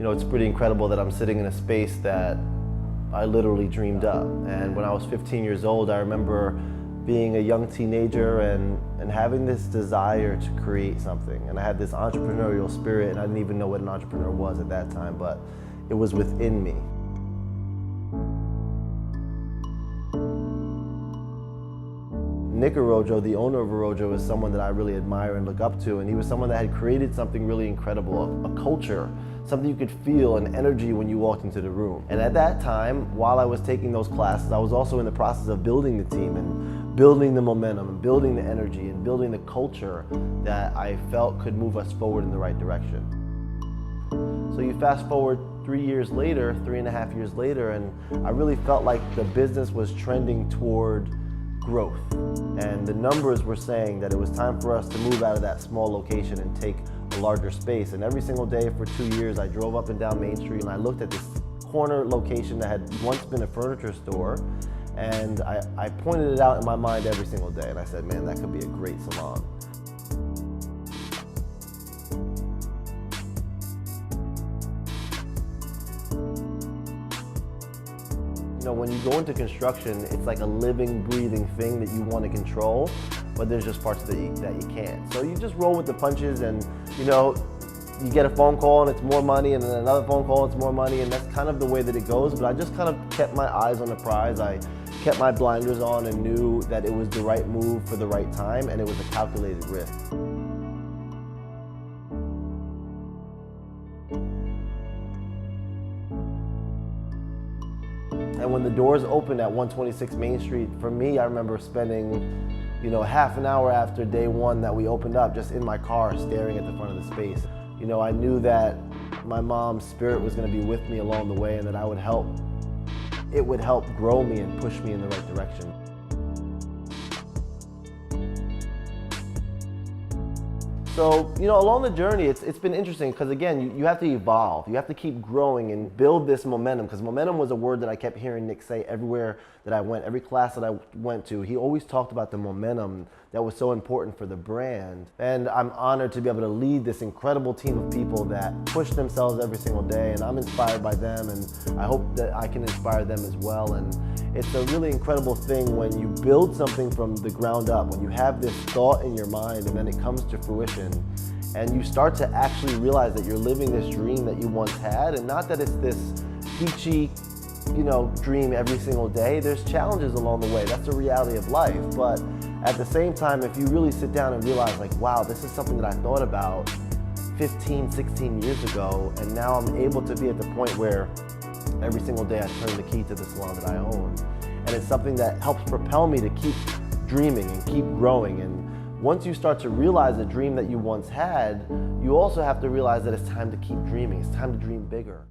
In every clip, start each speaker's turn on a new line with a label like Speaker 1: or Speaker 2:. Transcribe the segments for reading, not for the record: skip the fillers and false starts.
Speaker 1: it's pretty incredible that I'm sitting in a space that I literally dreamed up. And when I was 15 years old, I remember being a young teenager and having this desire to create something. And I had this entrepreneurial spirit, and I didn't even know what an entrepreneur was at that time, but it was within me. Nick Arojo, the owner of Arojo, is someone that I really admire and look up to, and he was someone that had created something really incredible, a culture, something you could feel, an energy when you walked into the room. And at that time, while I was taking those classes, I was also in the process of building the team and building the momentum and building the energy and building the culture that I felt could move us forward in the right direction. So you fast forward 3.5 years later, and I really felt like the business was trending toward growth. And the numbers were saying that it was time for us to move out of that small location and take a larger space. And every single day for 2 years, I drove up and down Main Street and I looked at this corner location that had once been a furniture store, and I pointed it out in my mind every single day, and I said, man, that could be a great salon. When you go into construction, it's like a living, breathing thing that you want to control, but there's just parts that you can't. So you just roll with the punches, and you get a phone call and it's more money, and then another phone call, it's more money, and that's kind of the way that it goes. But I just kind of kept my eyes on the prize. I kept my blinders on and knew that it was the right move for the right time, and it was a calculated risk. And when the doors opened at 126 Main Street, for me, I remember spending, half an hour after day one that we opened up, just in my car staring at the front of the space. I knew that my mom's spirit was going to be with me along the way, and that it would help grow me and push me in the right direction. So, along the journey, it's been interesting because, again, you have to evolve. You have to keep growing and build this momentum, because momentum was a word that I kept hearing Nick say everywhere that I went, every class that I went to. He always talked about the momentum that was so important for the brand. And I'm honored to be able to lead this incredible team of people that push themselves every single day, and I'm inspired by them, and I hope that I can inspire them as well. And it's a really incredible thing when you build something from the ground up, when you have this thought in your mind and then it comes to fruition, and you start to actually realize that you're living this dream that you once had, and not that it's this peachy, dream every single day. There's challenges along the way. That's the reality of life. But at the same time, if you really sit down and realize, like, wow, this is something that I thought about 15, 16 years ago, and now I'm able to be at the point where every single day I turn the key to the salon that I own. And it's something that helps propel me to keep dreaming and keep growing. And once you start to realize the dream that you once had, you also have to realize that it's time to keep dreaming. It's time to dream bigger.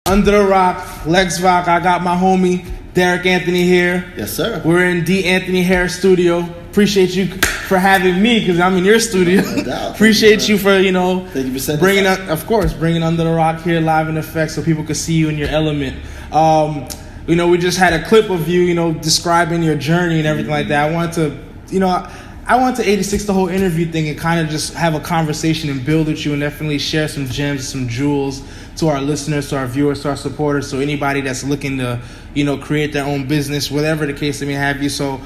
Speaker 2: Under the Rock, Lex Rock. I got my homie Derek Anthony here.
Speaker 3: Yes, sir.
Speaker 2: We're in D. Anthony Hair Studio. Appreciate you for having me, because I'm in your studio.
Speaker 3: No doubt.
Speaker 2: Appreciate you for
Speaker 3: Thank you for
Speaker 2: bringing Under the Rock here live in effect so people can see you in your element. We just had a clip of you, describing your journey and everything like that. I wanted to 86 the whole interview thing and kind of just have a conversation and build with you, and definitely share some gems, some jewels to our listeners, to our viewers, to our supporters, so anybody that's looking to, create their own business, whatever the case they may have you. So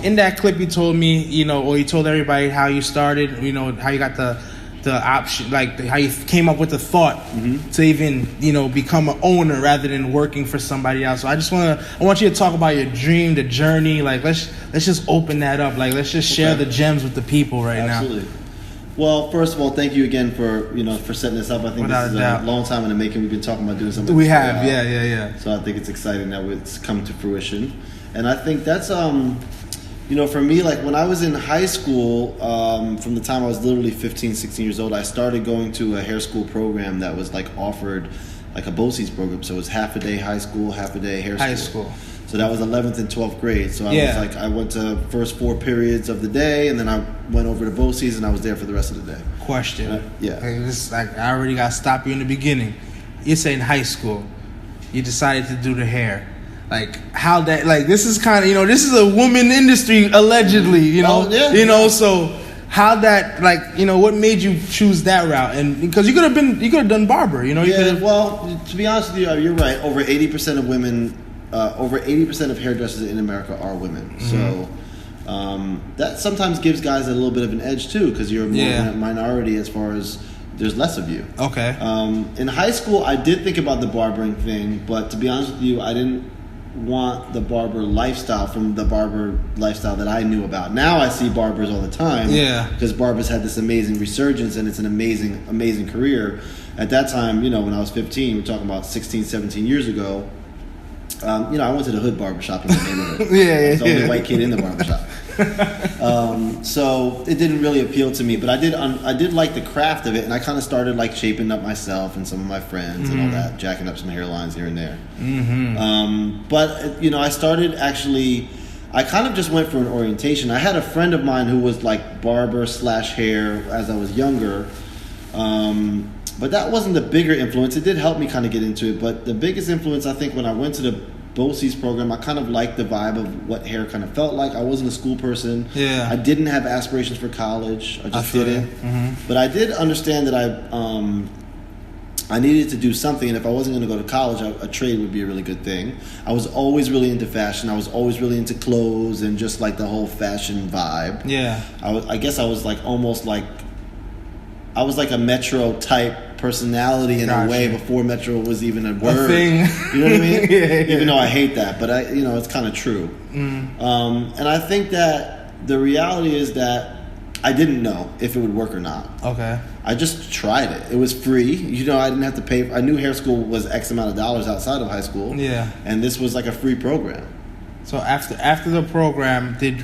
Speaker 2: in that clip you told me, or you told everybody how you started, how you got the option, like how you came up with the thought to even, become an owner rather than working for somebody else. So I want you to talk about your dream, the journey. Like let's just open that up. Like let's just share the gems with the people right now.
Speaker 3: Absolutely. Well, first of all, thank you again for setting this up. I think this is a long time in the making. We've been talking about doing something.
Speaker 2: We have, yeah.
Speaker 3: So I think it's exciting that it's come to fruition, and I think that's for me, like when I was in high school, from the time I was literally 15, 16 years old, I started going to a hair school program that was like offered like a BOCES program. So it was half a day high school, half a day hair school. So that was 11th and 12th grade. So I went to first 4 periods of the day, and then I went over to BOCES, and I was there for the rest of the day.
Speaker 2: Question.
Speaker 3: Yeah.
Speaker 2: Okay, this, like, I already got to stop you in the beginning. You're saying high school, you decided to do the hair. Like, how that, like, this is kind of, this is a woman industry, allegedly, so how that, like, what made you choose that route? And because you could have done barber,
Speaker 3: Well, to be honest with you, you're right. Over 80% of women, over 80% of hairdressers in America are women. So that sometimes gives guys a little bit of an edge too, because you're more of a minority as far as there's less of you.
Speaker 2: Okay.
Speaker 3: In high school, I did think about the barbering thing, but to be honest with you, I didn't want the barber lifestyle from the barber lifestyle that I knew about. Now I see barbers all the time.
Speaker 2: Yeah.
Speaker 3: Because barbers had this amazing resurgence, and it's an amazing career. At that time, when I was 15, we're talking about 16, 17 years ago, I went to the hood barbershop in the neighborhood. I was the only white kid in the barbershop. So it didn't really appeal to me, but I did like the craft of it, and I kind of started like shaping up myself and some of my friends and all that, jacking up some hairlines here and there. But I started actually, I kind of just went for an orientation. I had a friend of mine who was like barber / hair as I was younger, but that wasn't the bigger influence. It did help me kind of get into it, but the biggest influence, I think, when I went to the BOCES program, I kind of liked the vibe of what hair kind of felt like. I wasn't a school person.
Speaker 2: Yeah.
Speaker 3: I didn't have aspirations for college. I just didn't. But I did understand that I needed to do something, and if I wasn't going to go to college, a trade would be a really good thing. I was always really into fashion. I was always really into clothes and just like the whole fashion vibe.
Speaker 2: Yeah.
Speaker 3: I guess I was like almost like, I was like a Metro type personality in a way before Metro was even a word.
Speaker 2: A thing.
Speaker 3: You know what I mean? Even though I hate that, but it's kind of true. And I think that the reality is that I didn't know if it would work or not.
Speaker 2: Okay.
Speaker 3: I just tried it. It was free. I didn't have to pay. I knew hair school was X amount of dollars outside of high school. Yeah. And this was like a free program.
Speaker 2: So after the program, did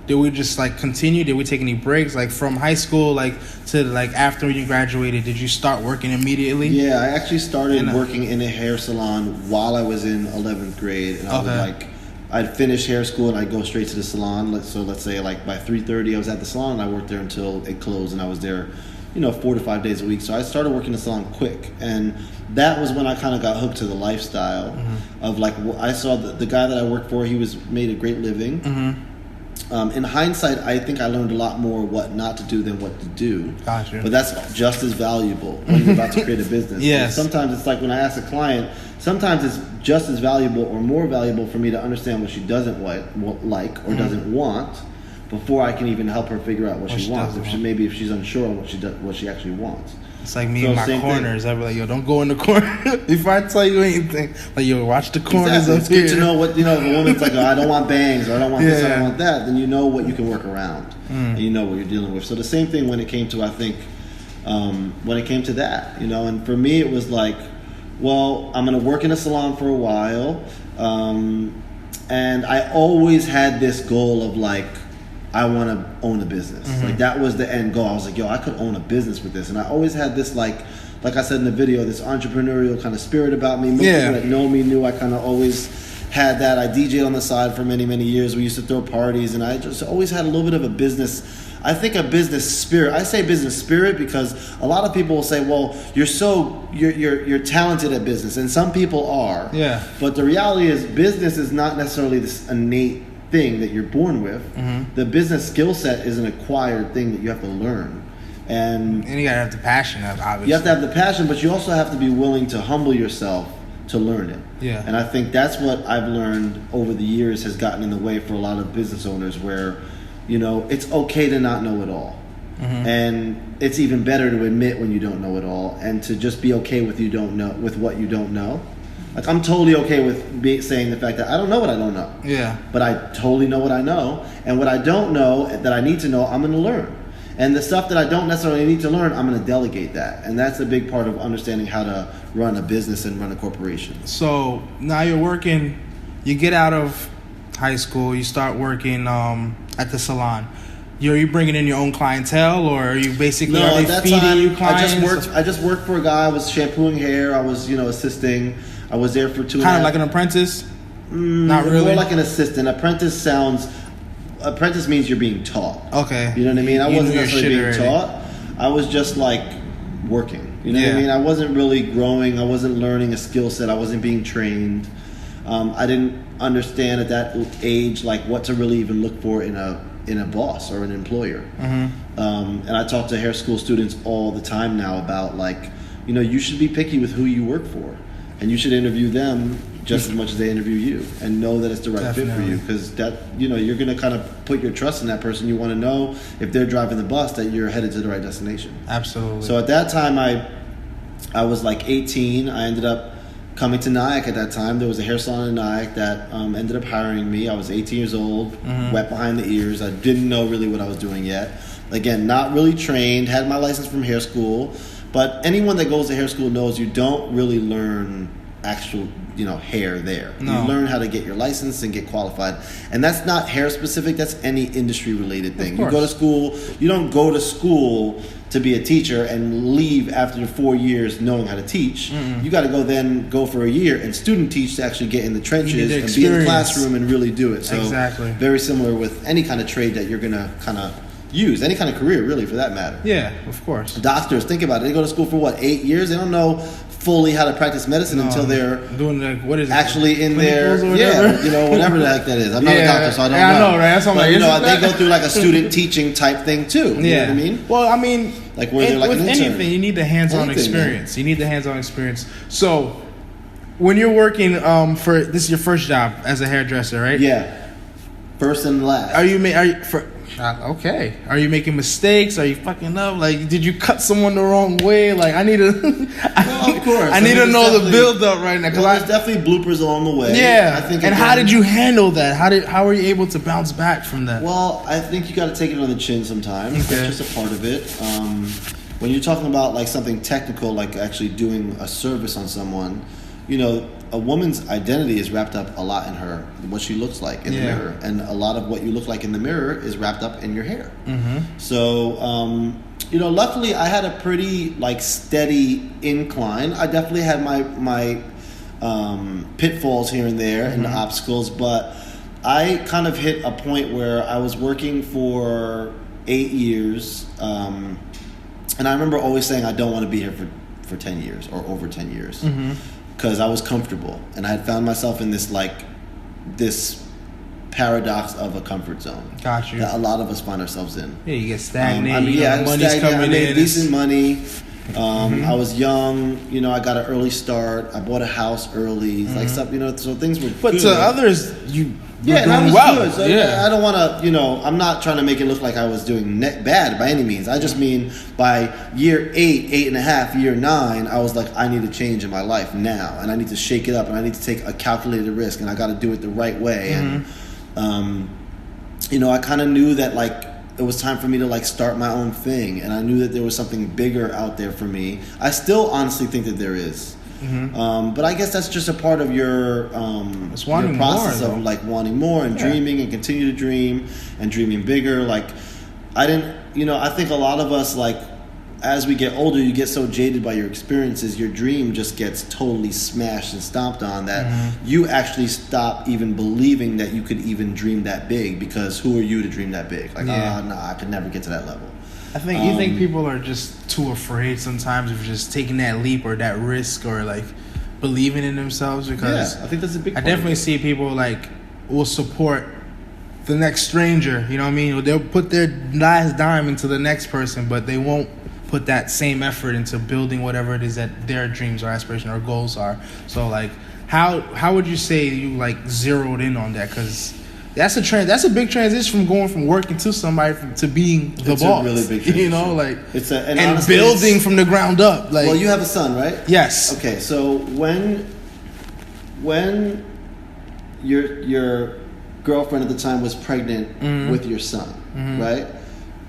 Speaker 2: we just like continue? Did we take any breaks, like from high school, like to like after you graduated? Did you start working immediately?
Speaker 3: Yeah, I actually started working in a hair salon while I was in 11th grade, and I'd finish hair school and I'd go straight to the salon. So let's say like by 3:30 I was at the salon, and I worked there until it closed, and I was there 4 to 5 days a week. So I started working the salon quick, and that was when I kind of got hooked to the lifestyle of like, I saw the guy that I worked for, he made a great living. In hindsight, I think I learned a lot more what not to do than what to do.
Speaker 2: Gotcha.
Speaker 3: But that's just as valuable when you're about to create a business.
Speaker 2: Yes.
Speaker 3: Sometimes it's like when I ask a client, sometimes it's just as valuable or more valuable for me to understand what she doesn't like or doesn't want before I can even help her figure out what she wants. If she's unsure on what she actually wants.
Speaker 2: It's like me in my corners. I'd be like, yo, don't go in the corner. If I tell you anything, like, yo, watch the corners up here.
Speaker 3: It's good to know what, if a woman's like, oh, I don't want bangs, or I don't want this, I don't want that, then you know what you can work around. And you know what you're dealing with. So the same thing when it came to, I think, when it came to that, and for me it was like, well, I'm going to work in a salon for a while. And I always had this goal of like, I want to own a business. Like that was the end goal. I was like, yo, I could own a business with this. And I always had this like I said in the video, this entrepreneurial kind of spirit about me. Most people that know me knew I kind of always had that. I DJed on the side for many, many years. We used to throw parties, and I just always had a little bit of a business. I think a business spirit. I say business spirit because a lot of people will say, well, you're talented at business, and some people are. Yeah. But the reality is business is not necessarily this innate thing that you're born with. The business skill set is an acquired thing that you have to learn, and
Speaker 2: you gotta have the passion of, obviously.
Speaker 3: You have to have the passion, but you also have to be willing to humble yourself to learn it. Yeah. And I think that's what I've learned over the years has gotten in the way for a lot of business owners, where it's okay to not know it all. And it's even better to admit when you don't know it all, and to just be okay with what you don't know. Like, I'm totally okay with saying the fact that I don't know what I don't know. Yeah. But I totally know what I know. And what I don't know that I need to know, I'm going to learn. And the stuff that I don't necessarily need to learn, I'm going to delegate that. And that's a big part of understanding how to run a business and run a corporation.
Speaker 2: So now you're working, you get out of high school, you start working at the salon. Are you bringing in your own clientele, or are you basically
Speaker 3: at that time,
Speaker 2: you clients?
Speaker 3: I just worked for a guy. I was shampooing hair. I was assisting. I was there for 2.5.
Speaker 2: Kind of like an apprentice? Not really.
Speaker 3: More like an assistant. Apprentice means you're being taught.
Speaker 2: Okay.
Speaker 3: You know what I mean? I
Speaker 2: You
Speaker 3: wasn't
Speaker 2: knew your
Speaker 3: necessarily being
Speaker 2: shit already.
Speaker 3: taught. I was just like working. You know what I
Speaker 2: Yeah.
Speaker 3: mean? I wasn't really growing. I wasn't learning a skill set. I wasn't being trained. I didn't understand at that age like what to really even look for in a boss or an employer. And I talk to hair school students all the time now about like, you know, you should be picky with who you work for, and you should interview them just as much as they interview you, and know that it's the right fit for you, because that, you know, you're gonna kind of put your trust in that person. You want to know if they're driving the bus that you're headed to the right destination.
Speaker 2: Absolutely.
Speaker 3: So at that time, I was like 18. I ended up coming to Nyack at that time. There was a hair salon in Nyack that ended up hiring me. I was 18 years old, wet behind the ears. I didn't know really what I was doing yet. Again, not really trained, had my license from hair school. But anyone that goes to hair school knows you don't really learn actual, you know, hair there.
Speaker 2: No.
Speaker 3: You learn how to get your license and get qualified. And that's not hair specific, that's any industry related thing. You go to school, you don't go to school to be a teacher and leave after the 4 years knowing how to teach. You got to go for a year and student teach to actually get in the trenches and be in the classroom and really do it. So very similar with any kind of trade that you're going to kind of use, any kind of career really for that matter.
Speaker 2: Yeah, of course.
Speaker 3: Doctors, think about it. They go to school for what, 8 years? They don't know fully how to practice medicine until they're
Speaker 2: doing like, what is it?
Speaker 3: actually in their,
Speaker 2: whatever?
Speaker 3: you know, whatever the heck that is. I'm not a doctor, so I don't know.
Speaker 2: I know, right? That's what I'm
Speaker 3: but,
Speaker 2: like,
Speaker 3: you know,
Speaker 2: isn't
Speaker 3: they
Speaker 2: that-
Speaker 3: go through like a student teaching type thing too. You know what I mean?
Speaker 2: Well, I mean,
Speaker 3: Like where they're like
Speaker 2: with
Speaker 3: an intern.
Speaker 2: anything, you need the hands-on
Speaker 3: Anything,
Speaker 2: experience. You need the hands-on experience. So, when you're working for this is your first job as a hairdresser, right?
Speaker 3: Yeah. First and last.
Speaker 2: Are okay? Are you making mistakes? Are you fucking up? Like, did you cut someone the wrong way? Like, I need to.
Speaker 3: Well, of course.
Speaker 2: I need to
Speaker 3: there's
Speaker 2: know the
Speaker 3: definitely-
Speaker 2: build up right now.
Speaker 3: Well, there's definitely bloopers along the way.
Speaker 2: Yeah.
Speaker 3: I think
Speaker 2: And how
Speaker 3: again-
Speaker 2: did you handle that? How were you able to bounce back from that?
Speaker 3: Well, I think you got to take it on the chin sometimes.
Speaker 2: Okay.
Speaker 3: That's just a part of it. When you're talking about like something technical, like actually doing a service on someone, you know, a woman's identity is wrapped up a lot in her, what she looks like in the mirror, and a lot of what you look like in the mirror is wrapped up in your hair. So, you know, luckily I had a pretty like steady incline. I definitely had my pitfalls here and there and the obstacles, but I kind of hit a point where I was working for 8 years, and I remember always saying I don't want to be here for 10 years or over 10 years, because I was comfortable and I had found myself in this paradox of a comfort zone.
Speaker 2: Got you.
Speaker 3: That a lot of us find ourselves in.
Speaker 2: Yeah, you get stagnated.
Speaker 3: I mean,
Speaker 2: you know,
Speaker 3: I'm
Speaker 2: money's
Speaker 3: stagnant.
Speaker 2: coming
Speaker 3: I made
Speaker 2: in.
Speaker 3: decent money. I was young. You know, I got an early start. I bought a house early. Like stuff. You know, so things were.
Speaker 2: But
Speaker 3: good.
Speaker 2: to others, you were
Speaker 3: Yeah, and I
Speaker 2: doing
Speaker 3: was
Speaker 2: well.
Speaker 3: good. So
Speaker 2: Yeah.
Speaker 3: I don't want to, you know, I'm not trying to make it look like I was doing bad by any means. I just mean by year 8 and a half, year 9, I was like, I need a change in my life now, and I need to shake it up, and I need to take a calculated risk, and I got to do it the right way. And you know, I kind of knew that like it was time for me to like start my own thing, and I knew that there was something bigger out there for me. I still honestly think that there is. But I guess that's just a part of your
Speaker 2: wanting
Speaker 3: process
Speaker 2: more,
Speaker 3: of
Speaker 2: though.
Speaker 3: like wanting more and dreaming and continue to dream and dreaming bigger. Like I didn't, you know, I think a lot of us, like as we get older, you get so jaded by your experiences, your dream just gets totally smashed and stomped on that you actually stop even believing that you could even dream that big, because who are you to dream that big? Like, I could never get to that level.
Speaker 2: I think you think people are just too afraid sometimes of just taking that leap or that risk or like believing in themselves, because
Speaker 3: I think that's a big
Speaker 2: I
Speaker 3: part
Speaker 2: definitely
Speaker 3: of it.
Speaker 2: see people like will support the next stranger, you know what I mean? They'll put their last dime into the next person, but they won't put that same effort into building whatever it is that their dreams or aspirations or goals are. So like how would you say you like zeroed in on that? Because that's a big transition from going from working to somebody to being the
Speaker 3: It's
Speaker 2: boss.
Speaker 3: a really big
Speaker 2: You know,
Speaker 3: transition.
Speaker 2: like
Speaker 3: It's a- and
Speaker 2: and
Speaker 3: honestly,
Speaker 2: building
Speaker 3: it's-
Speaker 2: from the ground up. Like
Speaker 3: Well, you have a son, right?
Speaker 2: yes.
Speaker 3: Okay, so when your girlfriend at the time was pregnant with your son, right?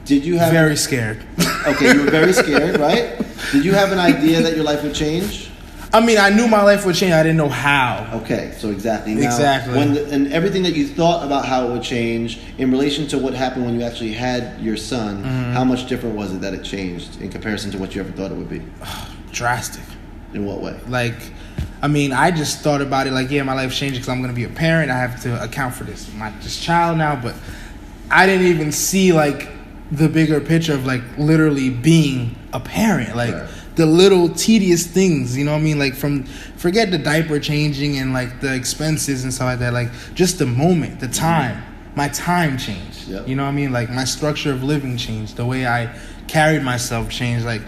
Speaker 3: Did you have
Speaker 2: Very scared.
Speaker 3: Okay, you were very scared, right? Did you have an idea that your life would change?
Speaker 2: I mean, I knew my life would change. I didn't know how.
Speaker 3: Okay, so exactly. Now,
Speaker 2: Exactly.
Speaker 3: And everything that you thought about how it would change in relation to what happened when you actually had your son, how much different was it that it changed in comparison to what you ever thought it would be?
Speaker 2: Drastic.
Speaker 3: In what way?
Speaker 2: Like I mean, I just thought about it like, yeah, my life's changing because I'm going to be a parent. I have to account for this child now. But I didn't even see like the bigger picture of like literally being a parent. Like the little tedious things, you know what I mean? Like forget the diaper changing and like the expenses and stuff like that. Like just the moment, the time, my time changed.
Speaker 3: Yep.
Speaker 2: You know what I mean? Like my structure of living changed. The way I carried myself changed. Like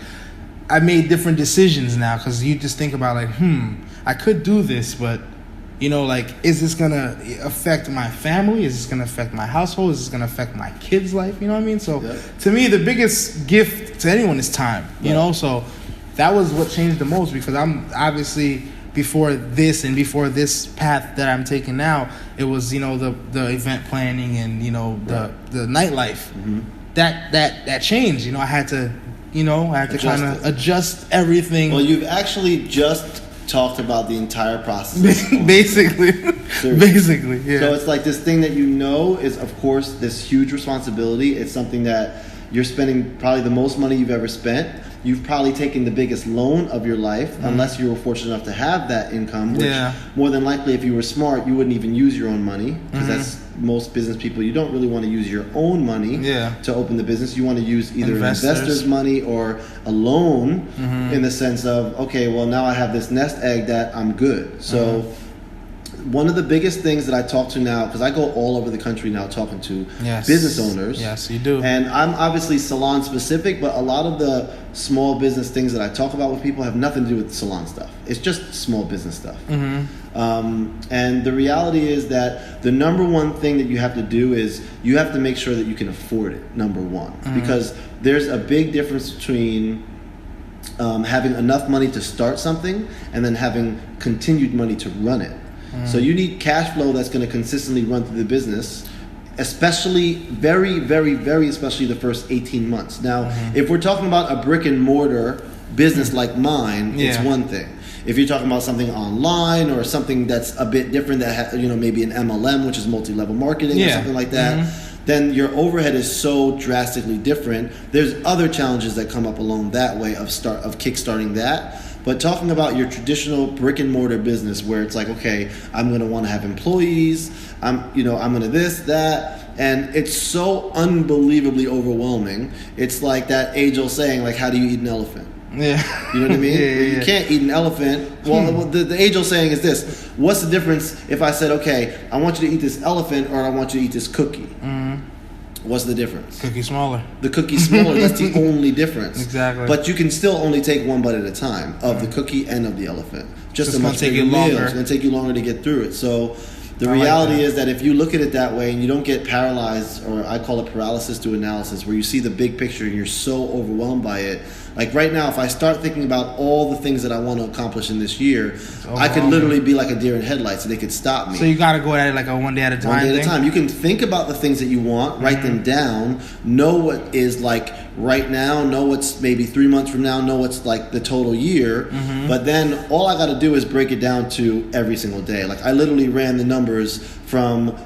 Speaker 2: I made different decisions now because you just think about like, I could do this, but you know, like, is this gonna affect my family? Is this gonna affect my household? Is this gonna affect my kids' life? You know what I mean? So to me, the biggest gift to anyone is time. You know, so that was what changed the most because I'm obviously before this path that I'm taking now, it was, you know, the event planning and, you know, the nightlife. That changed. You know, I had to kind of adjust everything.
Speaker 3: Well, you've actually just talked about the entire process.
Speaker 2: Basically, yeah.
Speaker 3: So it's like this thing that you know is, of course, this huge responsibility. It's something that you're spending probably the most money you've ever spent. You've probably taken the biggest loan of your life, unless you were fortunate enough to have that income, which more than likely, if you were smart, you wouldn't even use your own money, because that's most business people. You don't really want to use your own money to open the business. You want to use either an investor's money or a loan, in the sense of, okay, well, now I have this nest egg that I'm good. So one of the biggest things that I talk to now, because I go all over the country now talking to business owners.
Speaker 2: Yes, you do.
Speaker 3: And I'm obviously salon specific, but a lot of the small business things that I talk about with people have nothing to do with salon stuff. It's just small business stuff. And the reality is that the number one thing that you have to do is you have to make sure that you can afford it, number one. Because there's a big difference between having enough money to start something and then having continued money to run it. So you need cash flow that's going to consistently run through the business, especially very, very, very especially the first 18 months. Now, if we're talking about a brick and mortar business like mine, it's one thing. If you're talking about something online or something that's a bit different, that maybe an MLM, which is multi-level marketing or something like that, then your overhead is so drastically different. There's other challenges that come up along that way of kickstarting that. But talking about your traditional brick and mortar business, where it's like, okay, I'm going to want to have employees, I'm going to this, that, and it's so unbelievably overwhelming. It's like that age-old saying, like, how do you eat an elephant?
Speaker 2: Yeah.
Speaker 3: You know what I mean? You can't eat an elephant. Well, the age-old saying is this: what's the difference if I said, okay, I want you to eat this elephant or I want you to eat this cookie? What's the difference?
Speaker 2: Cookie smaller.
Speaker 3: The cookie's smaller. That's the only difference.
Speaker 2: Exactly.
Speaker 3: But you can still only take one bite at a time of the cookie and of the elephant. Just a much bigger meal. It's going to take you longer to get through it. So the reality is that if you look at it that way and you don't get paralyzed, or I call it paralysis to analysis, where you see the big picture and you're so overwhelmed by it. Like right now, if I start thinking about all the things that I want to accomplish in this year, I could literally be like a deer in headlights and they could stop me.
Speaker 2: So you got to go at it like a one day at a time.
Speaker 3: One day at a time. You can think about the things that you want, write them down, know what is like right now, know what's maybe 3 months from now, know what's like the total year. But then all I got to do is break it down to every single day. Like I literally ran the numbers from...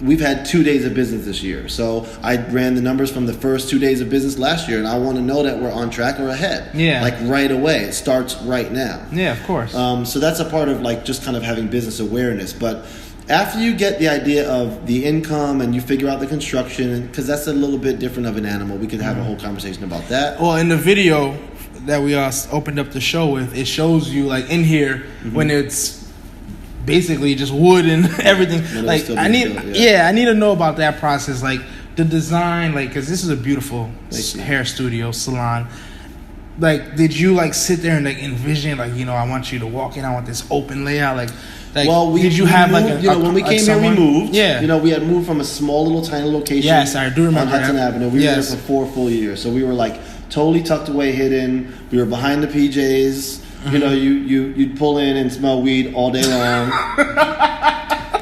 Speaker 3: We've had 2 days of business this year. So I ran the numbers from the first 2 days of business last year, and I want to know that we're on track or ahead.
Speaker 2: Yeah.
Speaker 3: Like right away. It starts right now.
Speaker 2: Yeah, of course.
Speaker 3: So that's a part of like just kind of having business awareness. But after you get the idea of the income and you figure out the construction, because that's a little bit different of an animal. We could have a whole conversation about that.
Speaker 2: Well, in the video that we opened up the show with, it shows you like in here when it's basically just wood and everything. Like I need, I need to know about that process, like the design, like because this is a beautiful hair studio salon. Like, did you like sit there and like envision, like I want you to walk in, I want this open layout, like well,
Speaker 3: did you have moved, like when we came here, we moved.
Speaker 2: Yeah,
Speaker 3: we had moved from a small little tiny location.
Speaker 2: Yes, I do remember
Speaker 3: on Hudson Avenue. We were there for 4 full years, so we were like totally tucked away, hidden. We were behind the PJs. You'd pull in and smell weed all day long.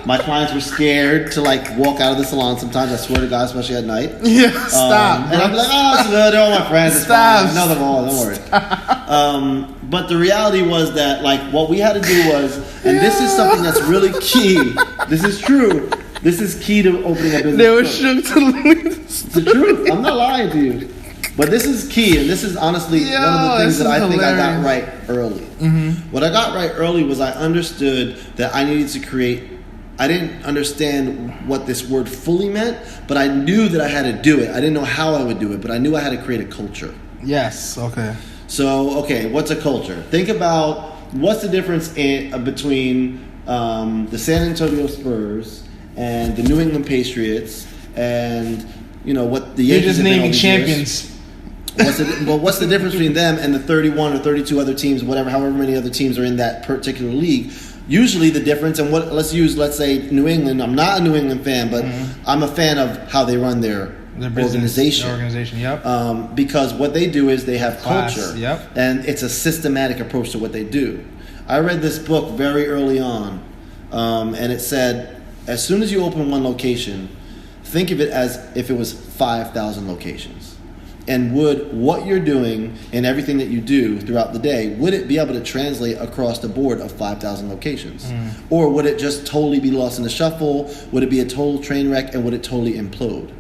Speaker 3: My clients were scared to like walk out of the salon sometimes. I swear to God, especially at night.
Speaker 2: Yeah, stop.
Speaker 3: And I'm like, oh, it's good. They're all my friends.
Speaker 2: Stop.
Speaker 3: I know them all. Don't worry. But the reality was that like what we had to do was, and this is something that's really key. This is true. This is key to opening a business.
Speaker 2: They were shook to lose.
Speaker 3: It's the truth. I'm not lying to you. But this is key, and this is honestly one of the things that I think I got right early. What I got right early was I understood that I needed to create. I didn't understand what this word fully meant, but I knew that I had to do it. I didn't know how I would do it, but I knew I had to create a culture.
Speaker 2: Yes. Okay.
Speaker 3: So, what's a culture? Think about what's the difference between the San Antonio Spurs and the New England Patriots, and what the
Speaker 2: You're
Speaker 3: Yankees
Speaker 2: just
Speaker 3: have been all
Speaker 2: naming
Speaker 3: these
Speaker 2: champions.
Speaker 3: years. What's the difference between them and the 31 or 32 other teams, however many other teams are in that particular league? Usually the difference, and let's say New England. I'm not a New England fan, but I'm a fan of how they run their organization.
Speaker 2: Their organization, yep.
Speaker 3: Because what they do is they have
Speaker 2: Class,
Speaker 3: culture,
Speaker 2: yep.
Speaker 3: and it's a systematic approach to what they do. I read this book very early on, and it said, as soon as you open one location, think of it as if it was 5,000 locations. And would what you're doing and everything that you do throughout the day, would it be able to translate across the board of 5,000 locations? Or would it just totally be lost in the shuffle? Would it be a total train wreck, and would it totally implode?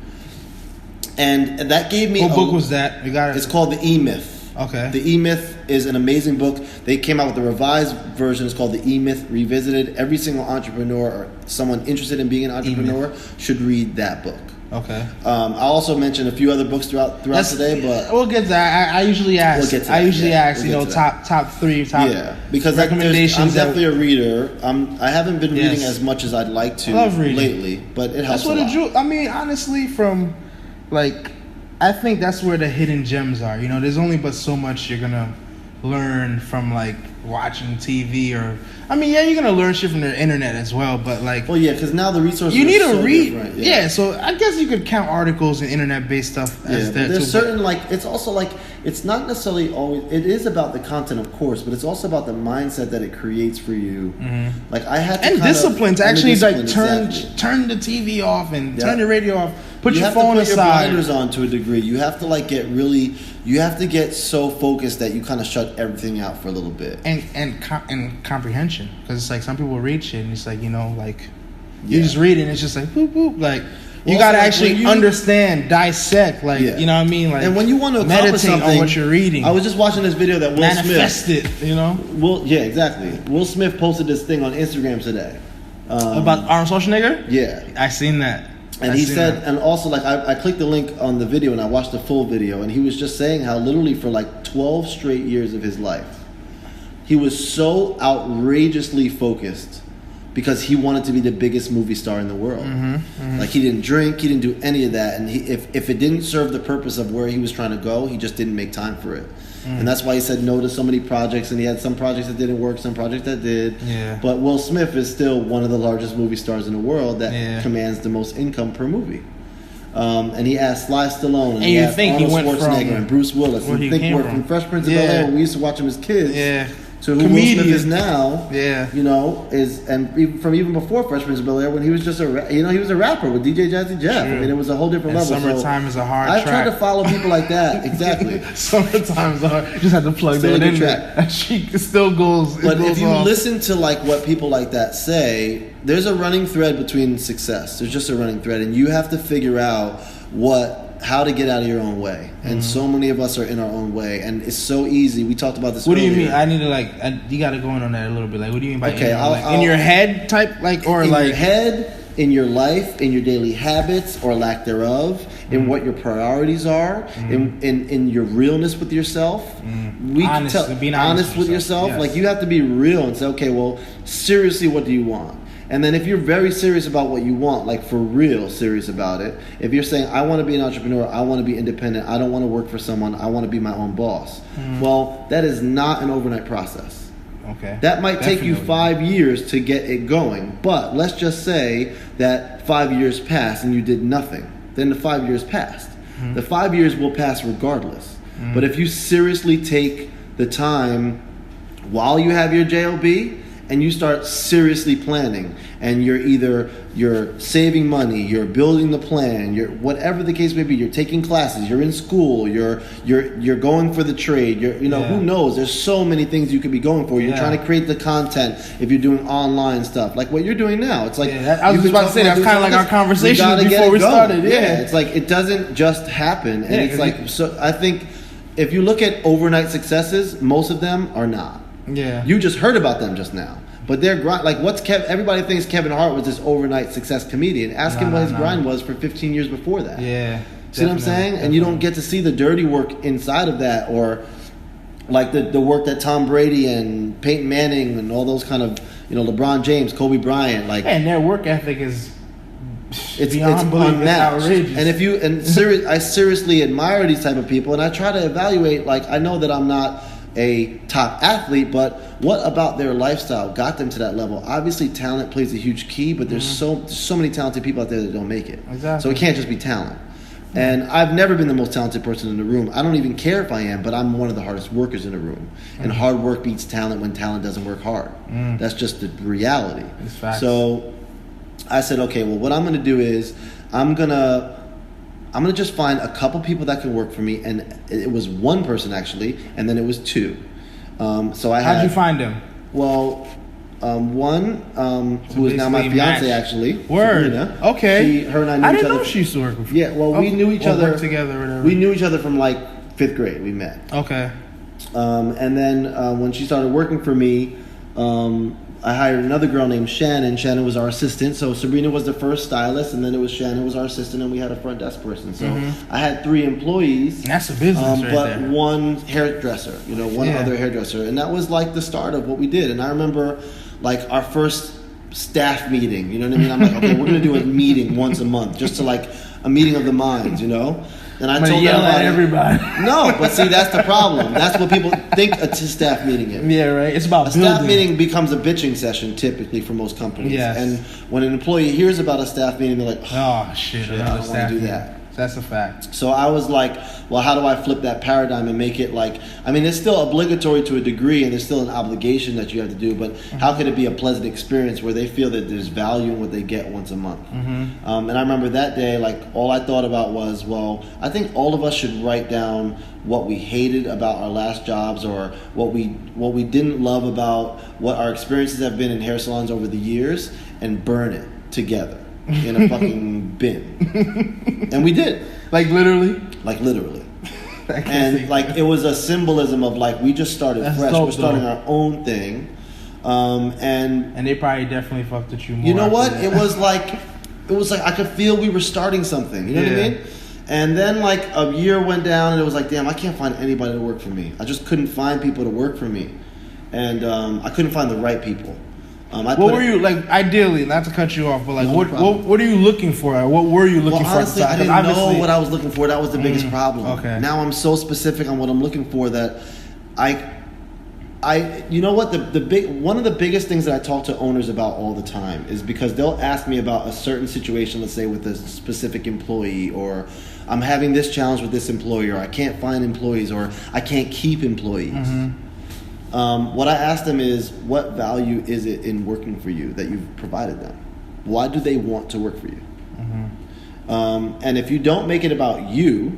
Speaker 3: And that gave me...
Speaker 2: What book was that? You got it.
Speaker 3: It's called The E-Myth.
Speaker 2: Okay.
Speaker 3: The E-Myth is an amazing book. They came out with a revised version. It's called The E-Myth Revisited. Every single entrepreneur or someone interested in being an entrepreneur should read that book.
Speaker 2: Okay.
Speaker 3: I also mentioned a few other books throughout today, but
Speaker 2: we'll get to that. I usually ask.
Speaker 3: We'll get to that,
Speaker 2: I usually ask.
Speaker 3: We'll get to
Speaker 2: top three,
Speaker 3: because
Speaker 2: recommendations.
Speaker 3: I'm definitely a reader. I haven't been reading as much as I'd like to lately, but it helps.
Speaker 2: That's what I mean, honestly, I think that's where the hidden gems are. There's only but so much you're gonna learn from watching TV or. You're gonna learn shit from the internet as well, but
Speaker 3: because now the resources
Speaker 2: you need
Speaker 3: are
Speaker 2: to
Speaker 3: so
Speaker 2: read.
Speaker 3: different.
Speaker 2: Yeah, so I guess you could count articles and internet-based stuff as that.
Speaker 3: There's certain it's also it's not necessarily always. It is about the content, of course, but it's also about the mindset that it creates for you. I had to
Speaker 2: discipline to actually turn
Speaker 3: exactly.
Speaker 2: the TV off and turn the radio off. Put your
Speaker 3: have
Speaker 2: phone
Speaker 3: to put
Speaker 2: aside.
Speaker 3: your blinders on to a degree. You have to you have to get so focused that you kind of shut everything out for a little bit.
Speaker 2: And comprehension, because it's some people read shit and it's you just read it and it's just boop boop you gotta actually understand, dissect, you know what I mean,
Speaker 3: and when you want to accomplish
Speaker 2: meditate
Speaker 3: something,
Speaker 2: on what you're reading.
Speaker 3: I was just watching this video that Will Smith
Speaker 2: exactly.
Speaker 3: Will Smith posted this thing on Instagram today
Speaker 2: about Arnold Schwarzenegger.
Speaker 3: Yeah,
Speaker 2: I seen that.
Speaker 3: And he said, and also I clicked the link on the video and I watched the full video, and he was just saying how literally for 12 straight years of his life, he was so outrageously focused because he wanted to be the biggest movie star in the world. He didn't drink, he didn't do any of that, and if it didn't serve the purpose of where he was trying to go, he just didn't make time for it. And that's why he said no to so many projects, and he had some projects that didn't work, some projects that did.
Speaker 2: Yeah.
Speaker 3: But Will Smith is still one of the largest movie stars in the world that commands the most income per movie. And he asked Sly Stallone, and he asked Arnold Schwarzenegger and Bruce Willis. And think we're from Fresh Prince of Bel-Air when we used to watch him as kids.
Speaker 2: Yeah.
Speaker 3: To who Will Smith is now, even before Fresh Prince of Bel-Air, when he was just he was a rapper with DJ Jazzy Jeff.
Speaker 2: True.
Speaker 3: It was a whole different level.
Speaker 2: Summertime is a hard track.
Speaker 3: I try to follow people like that. Exactly.
Speaker 2: Summertime is hard. You just have to plug
Speaker 3: Still
Speaker 2: that in
Speaker 3: track.
Speaker 2: there. She still goes.
Speaker 3: But if you listen to what people like that say, there's a running thread between success. There's just a running thread, and you have to figure out how to get out of your own way. And so many of us are in our own way, and it's so easy. We talked about this
Speaker 2: What
Speaker 3: earlier.
Speaker 2: do you mean? I need to you got to go in on that a little bit. What do you mean by
Speaker 3: in
Speaker 2: your head type or
Speaker 3: in your head, in your life, in your daily habits or lack thereof, in what your priorities are, in your realness with yourself.
Speaker 2: Being honest
Speaker 3: with yourself.
Speaker 2: Yes.
Speaker 3: You have to be real and say, okay, well, seriously, what do you want? And then if you're very serious about what you want, for real serious about it, if you're saying, I want to be an entrepreneur, I want to be independent, I don't want to work for someone, I want to be my own boss. Well, that is not an overnight process.
Speaker 2: Okay.
Speaker 3: That might take you 5 years to get it going. But let's just say that 5 years passed and you did nothing. Then the 5 years passed. The 5 years will pass regardless. But if you seriously take the time while you have your JOB and you start seriously planning, and you're saving money, you're building the plan, you're whatever the case may be, you're taking classes, you're in school, you're going for the trade, who knows? There's so many things you could be going for. You're trying to create the content if you're doing online stuff, like what you're doing now. It's like
Speaker 2: I was just about to say that's kind of like our conversation before we started. Yeah,
Speaker 3: it's like it doesn't just happen, and it's like so. I think if you look at overnight successes, most of them are not.
Speaker 2: Yeah,
Speaker 3: you just heard about them just now, but they're like everybody thinks Kevin Hart was this overnight success comedian. Ask him what his grind was for 15 years before that.
Speaker 2: Yeah,
Speaker 3: see what I'm saying? And you don't get to see the dirty work inside of that, or like the work that Tom Brady and Peyton Manning and all those kind of LeBron James, Kobe Bryant, like,
Speaker 2: and their work ethic is
Speaker 3: it's
Speaker 2: beyond belief.
Speaker 3: unmatched.
Speaker 2: It's outrageous.
Speaker 3: I seriously admire these type of people, and I try to evaluate. Like, I know that I'm not a top athlete, but what about their lifestyle got them to that level? Obviously, talent plays a huge key, but there's so many talented people out there that don't make it.
Speaker 2: Exactly.
Speaker 3: So it can't just be talent. And I've never been the most talented person in the room. I don't even care if I am, but I'm one of the hardest workers in the room. And hard work beats talent when talent doesn't work hard. That's just the reality.
Speaker 2: It's facts.
Speaker 3: So I said, okay, well, what I'm going to do is I'm gonna just find a couple people that can work for me, and it was one person actually, and then it was two. So I had.
Speaker 2: How'd you find them?
Speaker 3: Well, one who is now my fiance actually.
Speaker 2: Word.
Speaker 3: Sabrina.
Speaker 2: Okay.
Speaker 3: Her and I knew
Speaker 2: I
Speaker 3: each
Speaker 2: didn't
Speaker 3: other.
Speaker 2: know she used to work with.
Speaker 3: Yeah. Well, we knew each other
Speaker 2: together. Or whatever.
Speaker 3: We knew each other from like 5th grade. We met.
Speaker 2: Okay.
Speaker 3: And then when she started working for me, I hired another girl named Shannon. Shannon was our assistant. So Sabrina was the first stylist, and then it was Shannon was our assistant, and we had a front desk person. So I had 3 employees.
Speaker 2: And that's a business right
Speaker 3: but
Speaker 2: there.
Speaker 3: one hairdresser, one other hairdresser. And that was like the start of what we did. And I remember like our first staff meeting, you know what I mean? I'm like, okay, we're going to do a meeting once a month, just to like a meeting of the minds, And I told
Speaker 2: yell
Speaker 3: them
Speaker 2: at everybody.
Speaker 3: No, but see, that's the problem. That's what people think a staff meeting is.
Speaker 2: Yeah, right. It's about
Speaker 3: a
Speaker 2: building.
Speaker 3: staff meeting becomes a bitching session typically for most companies.
Speaker 2: Yes.
Speaker 3: And when an employee hears about a staff meeting, they're like,
Speaker 2: oh shit,
Speaker 3: I don't want to do that.
Speaker 2: That's a fact.
Speaker 3: So I was like, well, how do I flip that paradigm and make it like, I mean, it's still obligatory to a degree, and there's still an obligation that you have to do, but how could it be a pleasant experience where they feel that there's value in what they get once a month? And I remember that day, like, all I thought about was, well, I think all of us should write down what we hated about our last jobs, or what we didn't love about what our experiences have been in hair salons over the years, and burn it together in a fucking bin. And we did.
Speaker 2: Like literally?
Speaker 3: Like literally. And like it was a symbolism of like we just started fresh. We're starting our own thing. And
Speaker 2: they probably definitely fucked with you more.
Speaker 3: You know what? It was like I could feel we were starting something. You know what I mean? And then like a year went down, and it was like, damn, I can't find anybody to work for me. I just couldn't find people to work for me. And I couldn't find the right people.
Speaker 2: What were you like? Ideally, not to cut you off, but like, what are you looking for? What were you looking for?
Speaker 3: Honestly, I didn't know what I was looking for. That was the biggest problem.
Speaker 2: Okay.
Speaker 3: Now I'm so specific on what I'm looking for that you know what, one of the biggest things that I talk to owners about all the time is because they'll ask me about a certain situation, let's say with a specific employee, or I'm having this challenge with this employee, or I can't find employees, or I can't keep employees. What I ask them is, what value is it in working for you that you've provided them? Why do they want to work for you? And if you don't make it about you,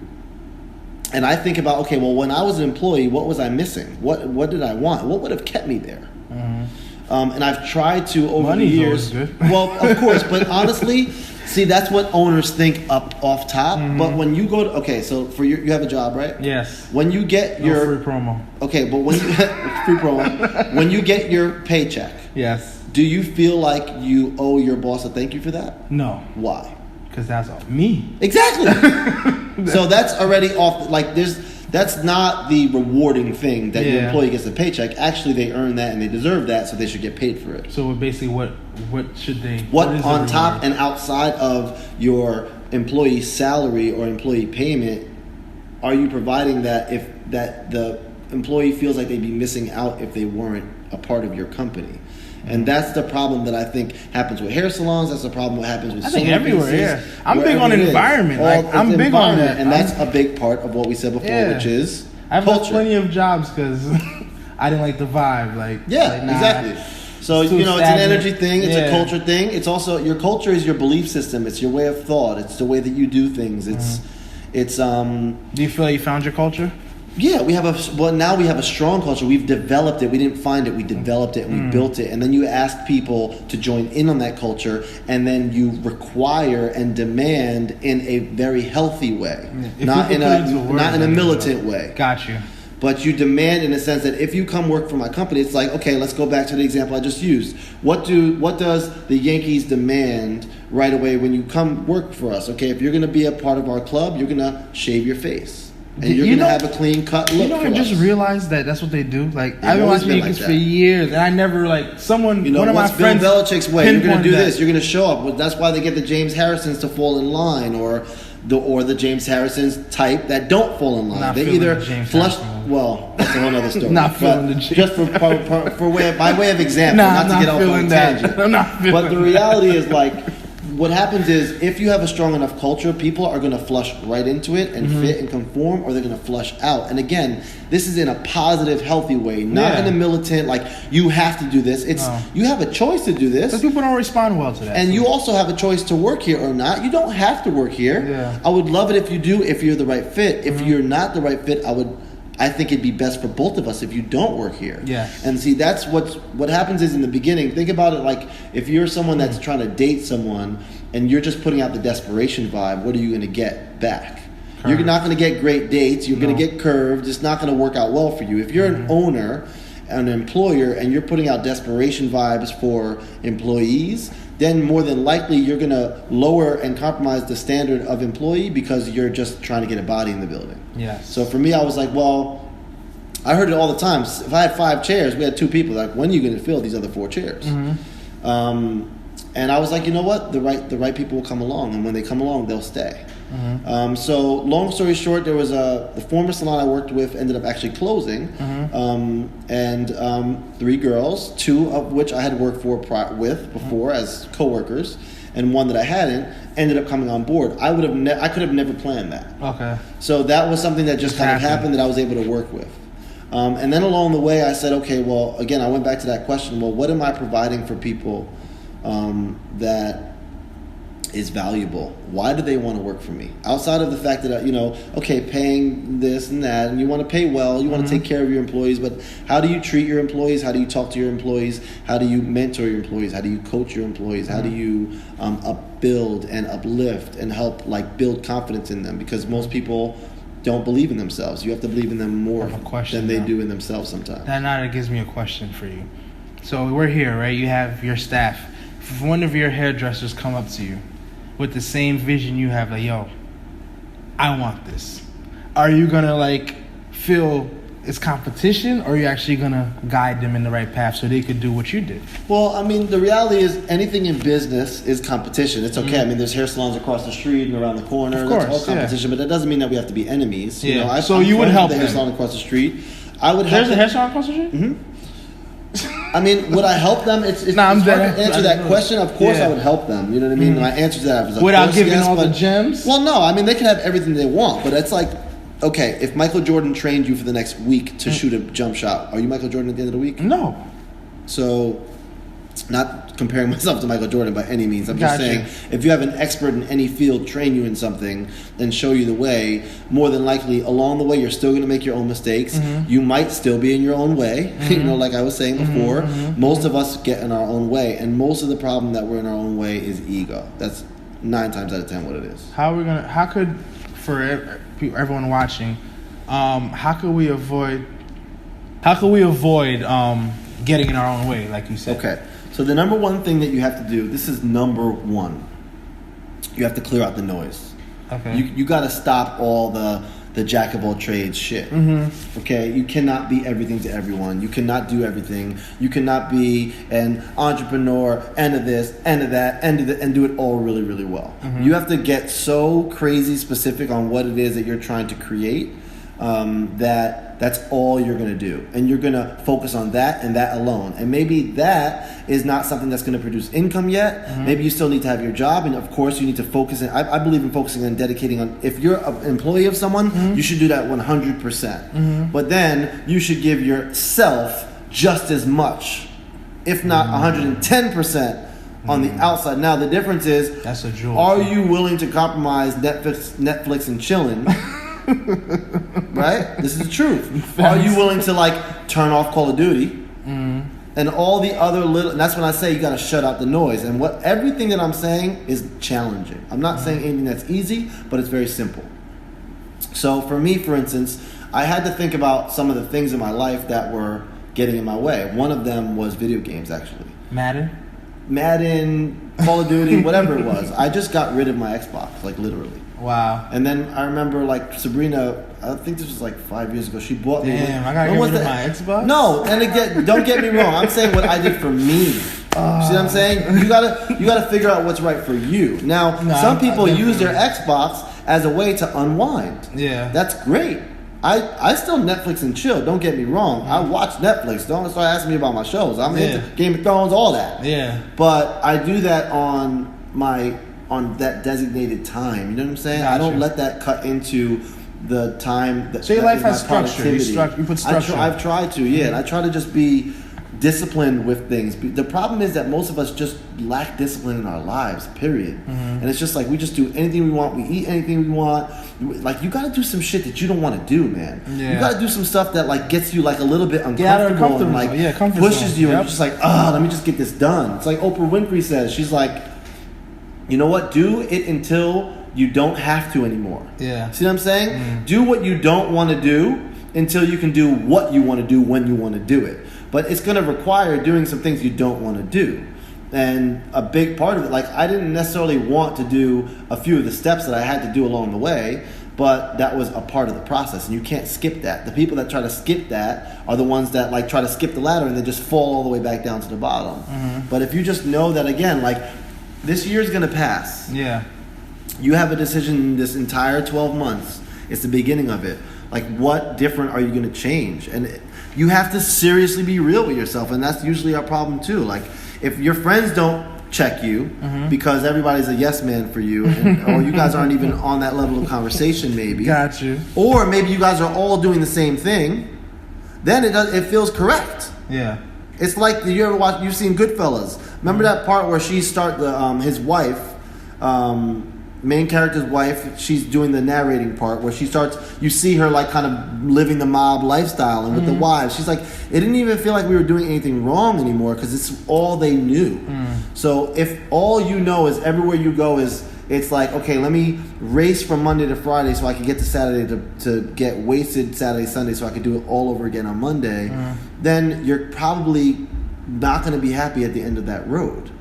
Speaker 3: and I think about, okay, well, when I was an employee, what was I missing? What did I want? What would have kept me there? And I've tried to over the years. Well, of course, but honestly, see, that's what owners think off top. But when you go to, so for you have a job, right?
Speaker 2: Yes.
Speaker 3: When you get your
Speaker 2: free promo.
Speaker 3: Okay, but when you free promo, when you get your paycheck,
Speaker 2: yes,
Speaker 3: do you feel like you owe your boss a thank you for that?
Speaker 2: No.
Speaker 3: Why?
Speaker 2: Because that's all me.
Speaker 3: Exactly. So that's already off. Like that's not the rewarding thing that your employee gets a paycheck. Actually, they earn that and they deserve that, so they should get paid for it.
Speaker 2: So basically, what should they?
Speaker 3: What on top and outside of your employee's salary or employee payment are you providing that if that the employee feels like they'd be missing out if they weren't a part of your company? And that's the problem that I think happens with hair salons. That's the problem that happens with
Speaker 2: I think everywhere. I'm big on environment. I'm big on that,
Speaker 3: and that's a big part of what we said before, which is
Speaker 2: I've
Speaker 3: culture.
Speaker 2: had plenty of jobs because I didn't like the vibe. Exactly.
Speaker 3: So,
Speaker 2: It's too
Speaker 3: it's an
Speaker 2: stagnant.
Speaker 3: energy thing. It's
Speaker 2: Yeah.
Speaker 3: a culture thing. It's also, your culture is your belief system. It's your way of thought. It's the way that you do things. It's
Speaker 2: Do you feel like you found your culture?
Speaker 3: yeah, now we have a strong culture. We've developed it. We didn't find it. We developed it and we built it. And then you ask people to join in on that culture, and then you require and demand in a very healthy way,
Speaker 2: If
Speaker 3: not
Speaker 2: you
Speaker 3: in
Speaker 2: put it into words,
Speaker 3: not in a
Speaker 2: then-
Speaker 3: militant way.
Speaker 2: Got you.
Speaker 3: But you demand in a sense that if you come work for my company, it's like, okay, let's go back to the example I just used. What does the Yankees demand right away when you come work for us? Okay, if you're going to be a part of our club, you're going to shave your face. And you're going to have a clean cut look for
Speaker 2: I just
Speaker 3: us.
Speaker 2: realized that that's what they do. Like, I've been
Speaker 3: always
Speaker 2: watching
Speaker 3: been
Speaker 2: Yankees
Speaker 3: like
Speaker 2: for
Speaker 3: that.
Speaker 2: years, and I never one of my
Speaker 3: what's Bill
Speaker 2: friends.
Speaker 3: Belichick's way? You're going to
Speaker 2: pinpointed
Speaker 3: do
Speaker 2: that.
Speaker 3: this. You're going to show up. Well, that's why they get the James Harrisons to fall in line, or the James Harrisons type that don't fall in line.
Speaker 2: Not
Speaker 3: They
Speaker 2: feeling
Speaker 3: either
Speaker 2: the James
Speaker 3: flush.
Speaker 2: Harrison.
Speaker 3: Well, that's a whole other story.
Speaker 2: Not feeling
Speaker 3: But
Speaker 2: the James.
Speaker 3: just by way of example,
Speaker 2: Nah,
Speaker 3: not
Speaker 2: I'm
Speaker 3: to
Speaker 2: not
Speaker 3: get off on a
Speaker 2: feeling that.
Speaker 3: tangent.
Speaker 2: I'm not feeling
Speaker 3: But the
Speaker 2: that.
Speaker 3: reality is, like, what happens is, if you have a strong enough culture, people are going to flush right into it and fit and conform, or they're going to flush out. And again, this is in a positive, healthy way, not
Speaker 2: Yeah.
Speaker 3: in a militant, like, you have to do this. It's
Speaker 2: No.
Speaker 3: you have a choice to do this.
Speaker 2: Because people don't respond well to that.
Speaker 3: And you also have a choice to work here or not. You don't have to work here.
Speaker 2: Yeah.
Speaker 3: I would love it if you do, if you're the right fit. If you're not the right fit, I think it'd be best for both of us if you don't work here.
Speaker 2: Yes.
Speaker 3: And see, that's what happens is, in the beginning, think about it like, if you're someone that's trying to date someone and you're just putting out the desperation vibe, what are you going to get back? You're
Speaker 2: Correct.
Speaker 3: not going to get great dates. You're going
Speaker 2: No.
Speaker 3: to get curved. It's not going to work out well for you. If you're an owner, an employer, and you're putting out desperation vibes for employees, then more than likely you're going to lower and compromise the standard of employee because you're just trying to get a body in the building.
Speaker 2: Yes.
Speaker 3: So for me, I was like, well, I heard it all the time. If I had 5 chairs, we had 2 people. Like, when are you going to fill these other 4 chairs? And I was like, you know what? The right people will come along, and when they come along, they'll stay. So long story short, there was the former salon I worked with ended up actually closing, and 3 girls, 2 of which I had worked with before as coworkers, and 1 that I hadn't, ended up coming on board. I could have never planned that.
Speaker 2: Okay.
Speaker 3: So that was something that just kind of
Speaker 2: Happened.
Speaker 3: happened that I was able to work with. And then along the way, I said, okay, well, again, I went back to that question. Well, what am I providing for people that is valuable? Why do they want to work for me? Outside of the fact that, okay, paying this and that, and you want to pay well, you want to take care of your employees, but how do you treat your employees? How do you talk to your employees? How do you mentor your employees? How do you coach your employees? How do you upbuild and uplift and help, like, build confidence in them? Because most people don't believe in themselves. You have to believe in them more
Speaker 2: I have a question
Speaker 3: than they
Speaker 2: now.
Speaker 3: do in themselves sometimes.
Speaker 2: That gives me a question for you. So we're here, right? You have your staff. If one of your hairdressers come up to you with the same vision you have, like, yo, I want this. Are you gonna feel it's competition, or are you actually gonna guide them in the right path so they could do what you did?
Speaker 3: Well, I mean, the reality is anything in business is competition. It's okay. I mean, there's hair salons across the street and around the corner.
Speaker 2: Of
Speaker 3: That's
Speaker 2: course,
Speaker 3: all competition, but that doesn't mean that we have to be enemies.
Speaker 2: Yeah.
Speaker 3: I'm
Speaker 2: So you would
Speaker 3: friends
Speaker 2: help
Speaker 3: with the hair
Speaker 2: them.
Speaker 3: salon across the street. I would help
Speaker 2: There's a
Speaker 3: them.
Speaker 2: hair salon across the street?
Speaker 3: I mean, would I help them? It's
Speaker 2: Nah, I'm
Speaker 3: hard
Speaker 2: dead.
Speaker 3: to answer
Speaker 2: I
Speaker 3: that
Speaker 2: don't know.
Speaker 3: question. Of course,
Speaker 2: Yeah.
Speaker 3: I would help them. You know what I mean? My answer to that was, of
Speaker 2: Without
Speaker 3: course,
Speaker 2: giving
Speaker 3: yes,
Speaker 2: all the
Speaker 3: but-
Speaker 2: gems?
Speaker 3: Well, no. I mean, they can have everything they want, but it's like, okay, if Michael Jordan trained you for the next week to shoot a jump shot, are you Michael Jordan at the end of the week?
Speaker 2: No.
Speaker 3: So, not comparing myself to Michael Jordan by any means. I'm just
Speaker 2: Gotcha.
Speaker 3: saying, if you have an expert in any field train you in something and show you the way, more than likely along the way you're still going to make your own mistakes. You might still be in your own way. Like I was saying before, most of us get in our own way, and most of the problem that we're in our own way is ego. That's 9 times out of 10 what it is.
Speaker 2: How could, for everyone watching, how could we avoid getting in our own way, like you said?
Speaker 3: Okay, so the number one thing that you have to do, this is number one, you have to clear out the noise.
Speaker 2: Okay.
Speaker 3: You got to stop all the jack of all trades shit. Okay, you cannot be everything to everyone. You cannot do everything. You cannot be an entrepreneur and of this and of that and do it all really, really well. You have to get so crazy specific on what it is that you're trying to create, that's all you're going to do, and you're going to focus on that and that alone. And maybe that is not something that's going to produce income yet. Maybe you still need to have your job, and of course you need to focus. I believe in focusing on dedicating on. If you're an employee of someone, you should do that 100%. But then you should give yourself just as much if not 110% on the outside. Now the difference is,
Speaker 2: that's a jewel.
Speaker 3: Are you willing to compromise Netflix and chilling? Right? This is the truth. Are you willing to like turn off Call of Duty? And all the other little, and that's when I say you got to shut out the noise. And everything that I'm saying is challenging. I'm not saying anything that's easy, but it's very simple. So for me, for instance, I had to think about some of the things in my life that were getting in my way. One of them was video games, actually. Madden, Call of Duty, whatever it was. I just got rid of my Xbox, like literally.
Speaker 2: Wow.
Speaker 3: And then I remember like Sabrina, I think this was like 5 years ago. She bought me.
Speaker 2: Damn, I gotta get rid of my Xbox?
Speaker 3: No, and again, don't get me wrong. I'm saying what I did for me. See what I'm saying? You gotta figure out what's right for you. Now, some people use their Xbox as a way to unwind.
Speaker 2: Yeah.
Speaker 3: That's great. I still Netflix and chill. Don't get me wrong. I watch Netflix. Don't start asking me about my shows. I'm into Game of Thrones, all that.
Speaker 2: Yeah.
Speaker 3: But I do that on that designated time. You know what I'm saying?
Speaker 2: Gotcha.
Speaker 3: I don't let that cut into the time.
Speaker 2: So your life has structure. You put structure.
Speaker 3: I've tried to, and I try to just be disciplined with things. The problem is that most of us just lack discipline in our lives, period. And it's just like we just do anything we want. We eat anything we want. Like, you got to do some shit that you don't want to do, man.
Speaker 2: Yeah.
Speaker 3: You got to do some stuff that like gets you like a little bit
Speaker 2: Get
Speaker 3: uncomfortable and like pushes you.
Speaker 2: Yep.
Speaker 3: And you're just like, let me just get this done. It's like Oprah Winfrey says. She's like, you know what? Do it until you don't have to anymore.
Speaker 2: Yeah.
Speaker 3: See what I'm saying? Do what you don't want to do until you can do what you want to do when you want to do it. But it's going to require doing some things you don't want to do. And a big part of it, like, I didn't necessarily want to do a few of the steps that I had to do along the way, but that was a part of the process, and you can't skip that. The people that try to skip that are the ones that like try to skip the ladder and then just fall all the way back down to the bottom. But if you just know that, again, like, this year's going to pass.
Speaker 2: Yeah.
Speaker 3: You have a decision this entire 12 months. It's the beginning of it. Like, what different are you going to change? And you have to seriously be real with yourself, and that's usually our problem too. Like, if your friends don't check you because everybody's a yes man for you, or you guys aren't even on that level of conversation, maybe.
Speaker 2: Got you.
Speaker 3: Or maybe you guys are all doing the same thing, then it feels correct.
Speaker 2: Yeah.
Speaker 3: It's like, you've seen Goodfellas. Remember that part where his wife, main character's wife, she's doing the narrating part where you see her like kind of living the mob lifestyle, and with the wives, she's like, it didn't even feel like we were doing anything wrong anymore because it's all they knew. So if all you know is everywhere you go it's like, okay, let me race from Monday to Friday so I can get to Saturday to get wasted Saturday, Sunday so I can do it all over again on Monday, then you're probably not going to be happy at the end of that road.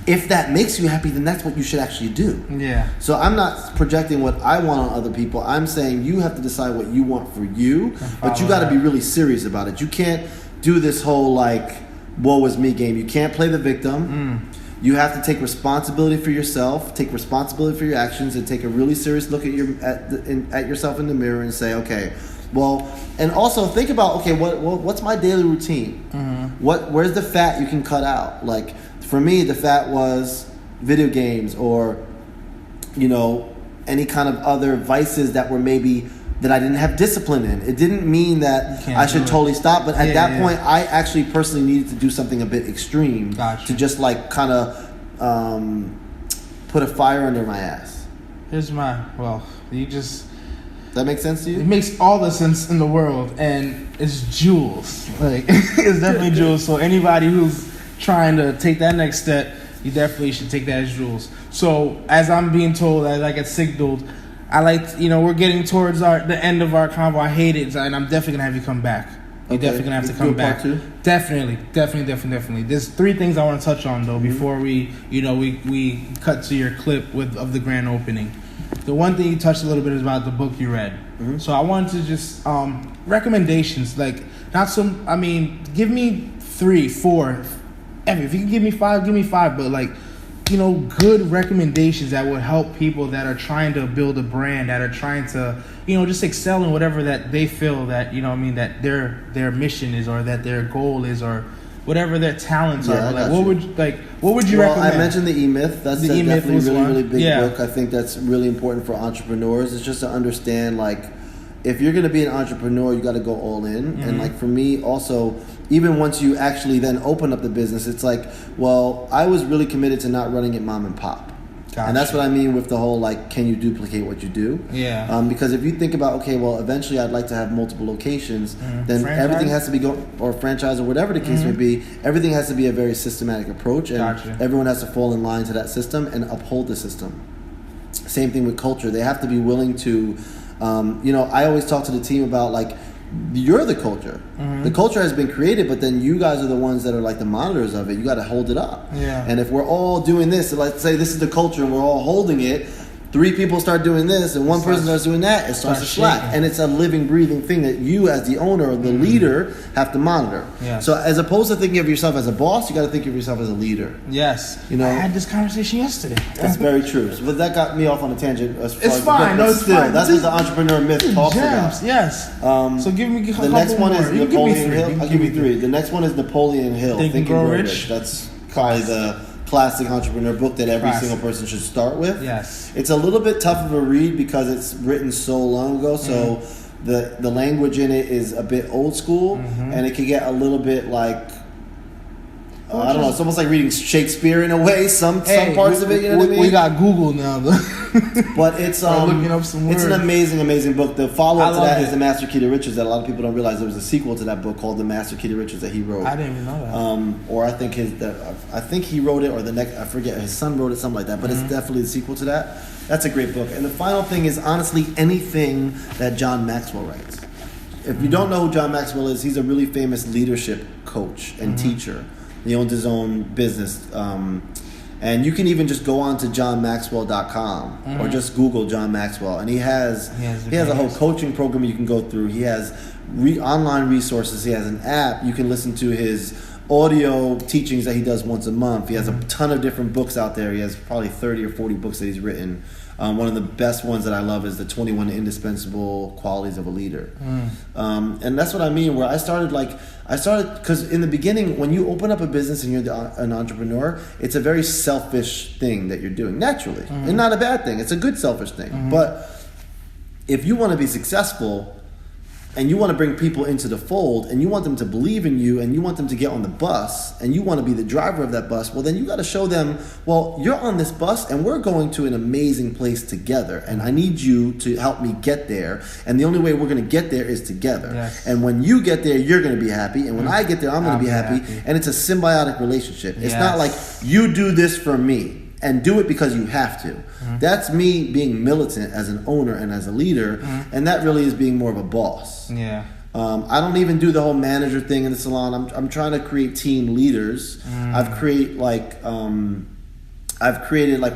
Speaker 3: If that makes you happy, then that's what you should actually do.
Speaker 2: Yeah.
Speaker 3: So I'm not projecting what I want on other people. I'm saying you have to decide what you want for you, but you got to be really serious about it. You can't do this whole like woe is me game. You can't play the victim. You have to take responsibility for yourself, take responsibility for your actions, and take a really serious look at yourself in the mirror and say, okay, well, and also think about, okay, what's my daily routine? Where's the fat you can cut out? Like, for me, the fat was video games or, any kind of other vices that were maybe that I didn't have discipline in. It didn't mean that I should totally stop, but at that point, I actually personally needed to do something a bit extreme to just like kind of put a fire under my ass. That makes sense to you?
Speaker 2: It makes all the sense in the world, and it's jewels. Like, it's definitely jewels. So anybody who's trying to take that next step, you definitely should take that as jewels. So as I'm being told, as I get signaled, we're getting towards the end of our convo. I hate it, and I'm definitely gonna have you come back. You're definitely gonna have to come back.
Speaker 3: Part two?
Speaker 2: Definitely. There's 3 things I want to touch on though before we cut to your clip of the grand opening. The one thing you touched a little bit is about the book you read. So I wanted to just recommendations, like give me 3, 4. If you can give me 5, give me 5. But good recommendations that would help people that are trying to build a brand, that are trying to, just excel in whatever that they feel that, that their mission is, or that their goal is, or whatever their talents are. What would you recommend?
Speaker 3: I mentioned the E-Myth. That's definitely a really big book. I think that's really important for entrepreneurs. It's just to understand if you're going to be an entrepreneur, you got to go all in. And like for me also, even once you actually then open up the business, it's like, well, I was really committed to not running it mom and pop.
Speaker 2: Gotcha.
Speaker 3: And that's what I mean with the whole, like, can you duplicate what you do?
Speaker 2: Yeah.
Speaker 3: Because if you think about, okay, well, eventually I'd like to have multiple locations, then
Speaker 2: Franchise?
Speaker 3: everything has to be or franchise or whatever the case may be, everything has to be a very systematic approach, and
Speaker 2: Gotcha.
Speaker 3: everyone has to fall in line to that system and uphold the system. Same thing with culture. They have to be willing to, I always talk to the team about, like, you're the culture. The culture has been created, but then you guys are the ones that are like the monitors of it. You got to hold it up.
Speaker 2: Yeah.
Speaker 3: And if we're all doing this, so let's say this is the culture and we're all holding it, 3 people start doing this and one person starts doing that, it starts to slack.
Speaker 2: shaking.
Speaker 3: And it's a living, breathing thing that you as the owner or the leader have to monitor.
Speaker 2: Yes.
Speaker 3: So as opposed to thinking of yourself as a boss, you got to think of yourself as a leader.
Speaker 2: Yes.
Speaker 3: You know-
Speaker 2: I had this conversation yesterday.
Speaker 3: That's very true. But that got me off on a tangent. As far
Speaker 2: It's
Speaker 3: as
Speaker 2: fine.
Speaker 3: But
Speaker 2: No, it's
Speaker 3: still,
Speaker 2: fine.
Speaker 3: that's what the entrepreneur myth talks
Speaker 2: Gems,
Speaker 3: about.
Speaker 2: yes. So give me a
Speaker 3: The
Speaker 2: couple
Speaker 3: next one
Speaker 2: more.
Speaker 3: is
Speaker 2: You can give me
Speaker 3: Napoleon
Speaker 2: three.
Speaker 3: Hill.
Speaker 2: You can
Speaker 3: I'll give you 3. The next one is Napoleon Hill.
Speaker 2: Think and Grow Rich.
Speaker 3: That's probably the classic entrepreneur book that every
Speaker 2: Classic.
Speaker 3: single person should start with.
Speaker 2: Yes.
Speaker 3: It's a little bit tough of a read because it's written so long ago. So the language in it is a bit old school, and it can get a little bit like. I don't know. It's almost like reading Shakespeare in a way. Some parts of it, you know what I mean.
Speaker 2: We got Google now, though.
Speaker 3: But it's
Speaker 2: looking up some
Speaker 3: it's an
Speaker 2: words.
Speaker 3: amazing book. The follow up
Speaker 2: I
Speaker 3: to
Speaker 2: love
Speaker 3: that
Speaker 2: it.
Speaker 3: is The Master Key to Riches that a lot of people don't realize there was a sequel to that book called The Master Key to Riches that he wrote.
Speaker 2: I didn't even know that.
Speaker 3: Or I think I think he wrote it, or the next, I forget, his son wrote it, something like that. But it's definitely the sequel to that. That's a great book. And the final thing is honestly anything that John Maxwell writes. If you don't know who John Maxwell is, he's a really famous leadership coach and teacher. He owns his own business. And you can even just go on to johnmaxwell.com or just Google John Maxwell. And he has a whole coaching program you can go through. He has online resources. He has an app. You can listen to his audio teachings that he does once a month. He has a ton of different books out there. He has probably 30 or 40 books that he's written. One of the best ones that I love is the 21 Indispensable Qualities of a Leader. And that's what I mean, where I started, because in the beginning, when you open up a business and you're an entrepreneur, it's a very selfish thing that you're doing, naturally. And not a bad thing. It's a good selfish thing. But if you want to be successful, and you want to bring people into the fold, and you want them to believe in you, and you want them to get on the bus, and you want to be the driver of that bus, well, then you got to show them, well, you're on this bus, and we're going to an amazing place together, and I need you to help me get there, and the only way we're going to get there is together.
Speaker 2: Yes.
Speaker 3: And when you get there, you're going to be happy, and when I get there, I'm going to be happy, and it's a symbiotic relationship. It's not like, you do this for me, and do it because you have to. That's me being militant as an owner and as a leader, and that really is being more of a boss.
Speaker 2: Yeah.
Speaker 3: I don't even do the whole manager thing in the salon. I'm trying to create team leaders. I've created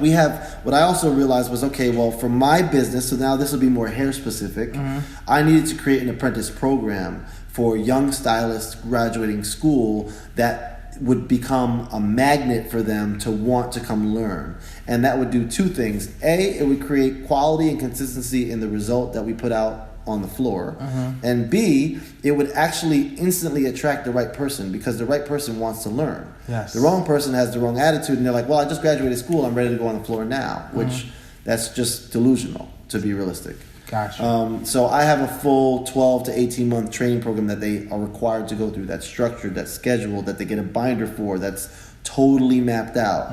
Speaker 3: we have, what I also realized was, okay, well, for my business, so now this will be more hair specific, I needed to create an apprentice program for young stylists graduating school that would become a magnet for them to want to come learn. And that would do 2 things. A, it would create quality and consistency in the result that we put out on the floor. And B, it would actually instantly attract the right person, because the right person wants to learn.
Speaker 2: Yes.
Speaker 3: The wrong person has the wrong attitude, and they're like, well, I just graduated school, I'm ready to go on the floor now, which that's just delusional, to be realistic.
Speaker 2: Gotcha.
Speaker 3: So I have a full 12 to 18 month training program that they are required to go through, that's structured, that's scheduled, that they get a binder for, that's totally mapped out.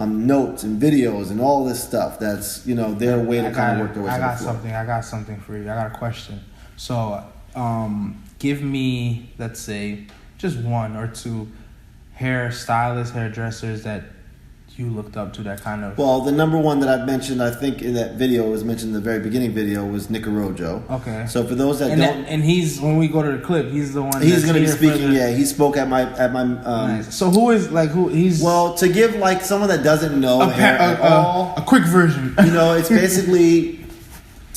Speaker 3: Notes and videos and all this stuff. That's, their way to kind of work their way through the floor.
Speaker 2: I got something for you. I got a question. So, give me, let's say, just 1 or 2 hairstylists, hairdressers that you looked up to, that kind of...
Speaker 3: Well, the number one that I've mentioned, I think in that video, was mentioned in the very beginning video, was Nick Rojo.
Speaker 2: Okay.
Speaker 3: So for those that
Speaker 2: and he's, when we go to the clip, he's the one.
Speaker 3: He's going to be speaking. Yeah, he spoke at my.
Speaker 2: Nice. So he's?
Speaker 3: Well, to give someone that doesn't know hair at all,
Speaker 2: a quick version.
Speaker 3: It's basically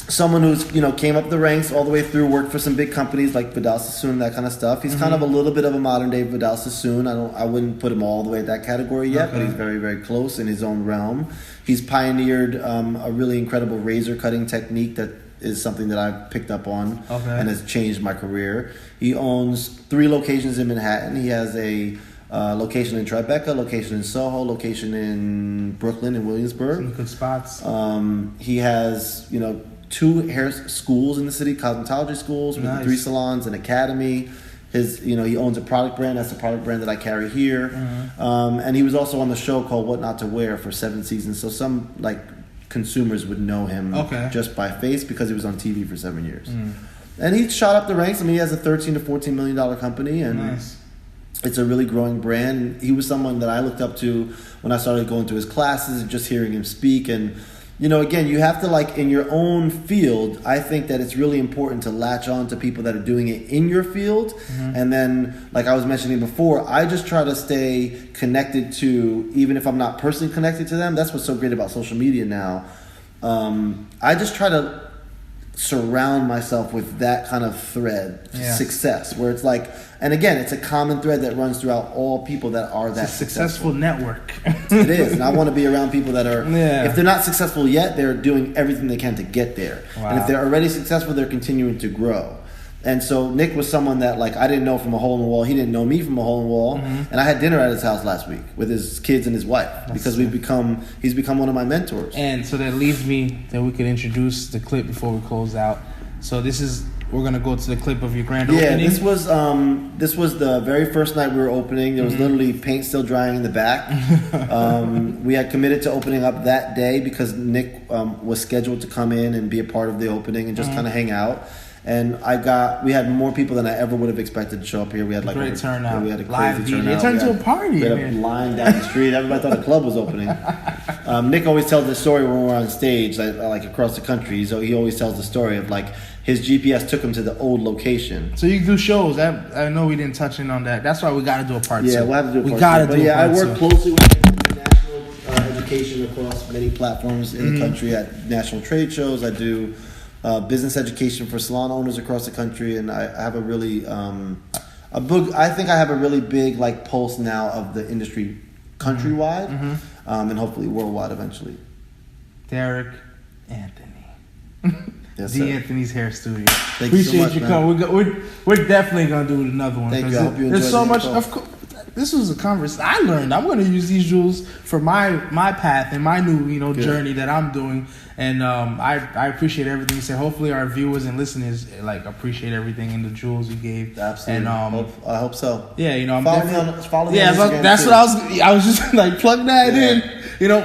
Speaker 3: someone who's came up the ranks all the way through, worked for some big companies like Vidal Sassoon, that kind of stuff. He's kind of a little bit of a modern day Vidal Sassoon. I wouldn't put him all the way at that category yet, but he's very, very close in his own realm. He's pioneered a really incredible razor cutting technique that is something that I've picked up on and has changed my career. He owns 3 locations in Manhattan. He has a location in Tribeca, location in Soho, location in Brooklyn and Williamsburg.
Speaker 2: Some good spots.
Speaker 3: He has, 2 hair schools in the city, cosmetology schools with the 3 salons, an academy. He owns a product brand. That's the product brand that I carry here. And he was also on the show called What Not to Wear for 7 seasons. So some like consumers would know him just by face because he was on TV for 7 years. And he shot up the ranks. I mean, he has a $13 to $14 million company, and it's a really growing brand. He was someone that I looked up to when I started going to his classes and just hearing him speak. And again, you have to, like, in your own field, I think that it's really important to latch on to people that are doing it in your field. And then, like I was mentioning before, I just try to stay connected to, even if I'm not personally connected to them. That's what's so great about social media now. I just try to surround myself with that kind of thread, success, where it's like, and again, it's a common thread that runs throughout all people that are that
Speaker 2: successful network.
Speaker 3: It is, and I want to be around people that are, if they're not successful yet, they're doing everything they can to get there. And if they're already successful, they're continuing to grow. And so Nick was someone that, like, I didn't know from a hole in the wall. He didn't know me from a hole in the wall. And I had dinner at his house last week with his kids and his wife because he's become one of my mentors.
Speaker 2: And so that leaves me that we could introduce the clip before we close out. So we're gonna go to the clip of your grand opening.
Speaker 3: Yeah, this was the very first night we were opening. There was literally paint still drying in the back. We had committed to opening up that day because Nick was scheduled to come in and be a part of the opening and just kind of hang out. And we had more people than I ever would have expected to show up here. We had like
Speaker 2: great turnout.
Speaker 3: We had a crazy turnout.
Speaker 2: It turned into a party.
Speaker 3: We had a line down the street. Everybody thought the club was opening. Nick always tells the story when we're on stage, like across the country. So he always tells the story of like his GPS took him to the old location.
Speaker 2: So you do shows. I know we didn't touch in on that. That's why we got to do a part 2.
Speaker 3: Yeah, we'll have to do a part 2.
Speaker 2: We got to do a part 2.
Speaker 3: I work closely with national education across many platforms in the country at national trade shows. I do business education for salon owners across the country, and I have a really I think I have a really big like pulse now of the industry countrywide, and hopefully worldwide eventually.
Speaker 2: Derek Anthony.
Speaker 3: Yes,
Speaker 2: D. Anthony's Hair Studio.
Speaker 3: Thank you so much,
Speaker 2: you coming. We're definitely gonna do another one.
Speaker 3: Thank you. I hope you enjoyed
Speaker 2: There's so much.
Speaker 3: Info.
Speaker 2: Of course, this was a conversation. I learned. I'm gonna use these jewels for my path and my new journey that I'm doing. And I appreciate everything you said. Hopefully our viewers and listeners like appreciate everything in the jewels you gave.
Speaker 3: Absolutely. And I hope so.
Speaker 2: Yeah, I'm
Speaker 3: follow me on Instagram
Speaker 2: that's
Speaker 3: too.
Speaker 2: what I was just like plug that in.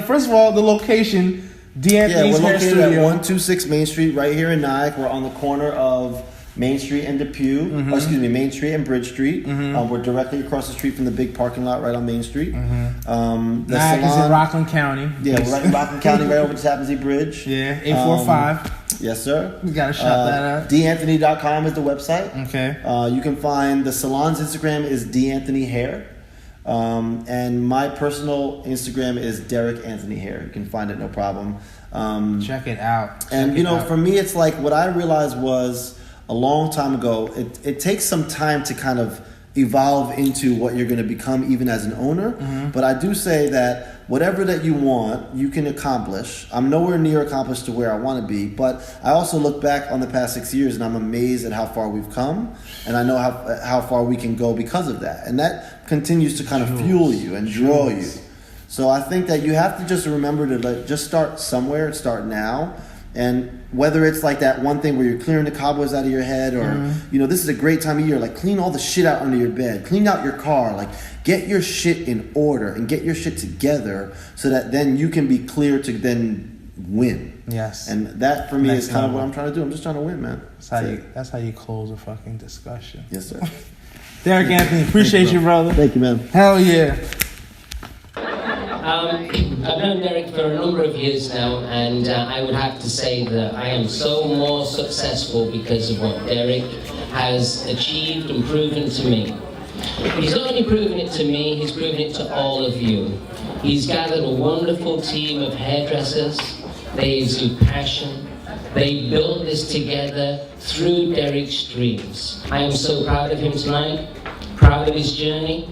Speaker 2: First of all, the location, D. Anthony's Hair Studio.
Speaker 3: We're located at 126 Main Street right here in Nyack. We're on the corner of Main Street and Depew, Main Street and Bridge Street. We're directly across the street from the big parking lot right on Main Street.
Speaker 2: Nyack is in Rockland County.
Speaker 3: Yeah, we're right in Rockland County, right over the Tappan Zee Bridge.
Speaker 2: Yeah, 845.
Speaker 3: Yes, sir.
Speaker 2: We gotta shout that out.
Speaker 3: DAnthony.com is the website.
Speaker 2: Okay.
Speaker 3: You can find the salon's Instagram is DAnthony Hair. And my personal Instagram is Derek Anthony Hair. You can find it, no problem.
Speaker 2: Check it out.
Speaker 3: For me, it's like what I realized was a long time ago, it takes some time to kind of evolve into what you're going to become even as an owner. But I do say that whatever that you want, you can accomplish. I'm nowhere near accomplished to where I want to be, but I also look back on the past 6 years and I'm amazed at how far we've come, and I know how far we can go because of that. And that continues to kind of fuel you and draw you. So I think that you have to just remember to just start somewhere, start now. And whether it's like that one thing where you're clearing the cobwebs out of your head, or this is a great time of year, like clean all the shit out under your bed, clean out your car, like get your shit in order and get your shit together so that then you can be clear to then win.
Speaker 2: Yes.
Speaker 3: And that for me is kind of what I'm trying to do. I'm just trying to win, man.
Speaker 2: That's how you close a fucking discussion.
Speaker 3: Yes, sir.
Speaker 2: Derek Anthony, appreciate you, brother.
Speaker 3: Thank you, man.
Speaker 2: Hell yeah.
Speaker 4: I've known Derek for a number of years now, and I would have to say that I am so more successful because of what Derek has achieved and proven to me. He's not only proven it to me, he's proven it to all of you. He's gathered a wonderful team of hairdressers. They exude passion. They built this together through Derek's dreams. I am so proud of him tonight, proud of his journey.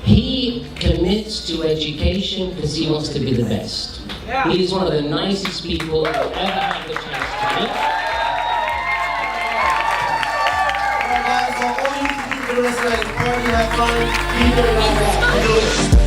Speaker 4: He commits to education because he wants to be the best. Yeah. He is one of the nicest people I've ever had the chance to meet.
Speaker 3: Alright guys, so all you can do for the rest of the night is party, have fun, keep it like that. Do it.